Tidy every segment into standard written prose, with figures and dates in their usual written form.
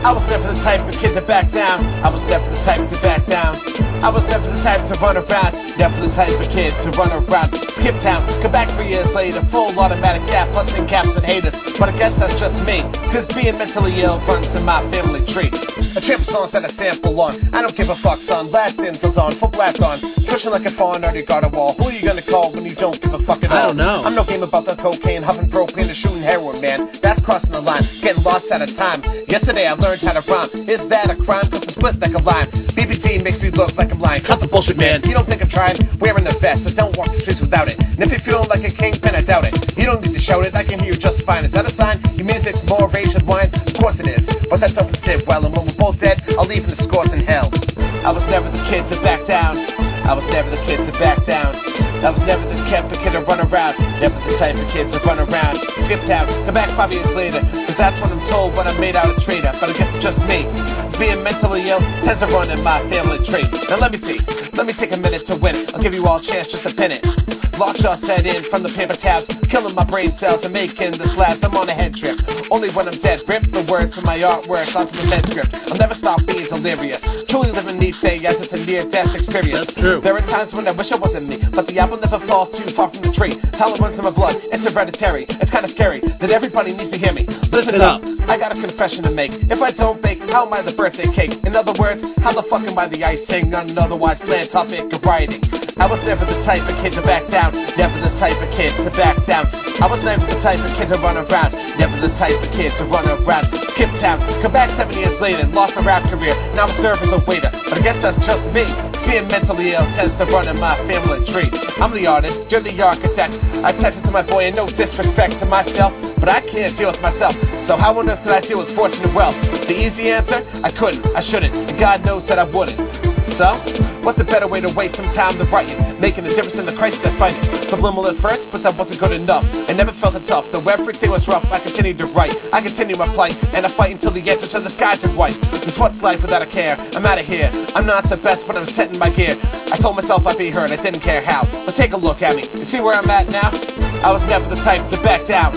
I was never the type of kid to back down. I was never the type to back down. I was never the type to run around. Never the type of kid to run around. Skip town, come back 3 years later. Full automatic gap, hustling caps and haters. But I guess that's just me, 'cause being mentally ill runs in my family tree. A trip of songs that I sample on. I don't give a fuck, son. Blast in till dawn, full blast on. Twitching like a fawn, already got a wall. Who are you gonna call when you don't give a fuck at all? I don't know. I'm no game about the cocaine, huffing propane, and shooting heroin, man. That's crossing the line, getting lost at a time. Yesterday I learned how to rhyme. Is that a crime? 'Cause it's split like a lime. BBT makes me look like I'm lying. Cut the bullshit, man. You don't think I'm trying? Wearing the vest, I don't walk the streets without it. And if you feel like a kingpin, I doubt it. You don't need to shout it, I can hear you just fine. Is that a sign? Your music's more rage than wine? Of course it is, but that doesn't sit well. And when we're both dead, I'll leave the scores in hell. I was never the kid to back down. I was never the kid to back down. I was never the type of kid to run around. Never the type of kid to run around. Skip town, come back 5 years later. 'Cause that's what I'm told when I'm made out a traitor. But I guess it's just me. 'Cause being mentally ill tends to run in my family tree. Now let me see. Let me take a minute to win it. I'll give you all a chance just to pin it. Lockjaw set in from the paper tabs, killing my brain cells and making the slabs. I'm on a head trip. Only when I'm dead, rip the words from my artwork onto the med script. I'll never stop being delirious. Truly living neat thing as it's a near-death experience. That's true. There are times when I wish it wasn't me, but the apple never falls too far from the tree. Talent runs in my blood, it's hereditary. It's kinda scary that everybody needs to hear me. Listen up, I got a confession to make. If I don't bake, how am I the birthday cake? In other words, how the fuck am I the icing on an otherwise bland topic of writing? I was never the type of kid to back down. Never the type of kid to back down. I was never the type of kid to run around. Never the type of kid to run around. Skip town, come back 7 years later and lost my rap career. Now I serve as a waiter, but I guess that's just me. 'Cause being mentally ill tends to run in my family tree. I'm the artist, you're the architect. I texted to my boy and no disrespect to myself, but I can't deal with myself. So how on earth could I deal with fortune and wealth? The easy answer? I couldn't, I shouldn't, and God knows that I wouldn't. So, what's a better way to waste some time than writing? Making a difference in the crisis I fight. Subliminal at first, but that wasn't good enough. I never felt it tough, though everything was rough. I continued to write, I continue my plight, and I fight until the edge until the skies are white. This what's life without a care. I'm out of here. I'm not the best, but I'm setting my gear. I told myself I'd be heard, I didn't care how. But take a look at me, you see where I'm at now? I was never the type to back down.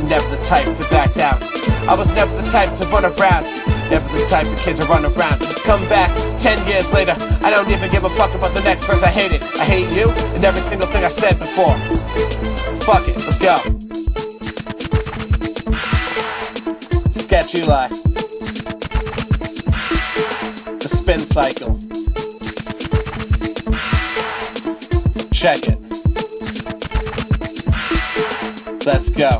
Never the type to back down. I was never the type to run around. Never the type of kid to run around. Come back 10 years later, I don't even give a fuck about the next verse. I hate it. I hate you and every single thing I said before. Fuck it, let's go. Sketch Eli. The spin cycle. Check it. Let's go.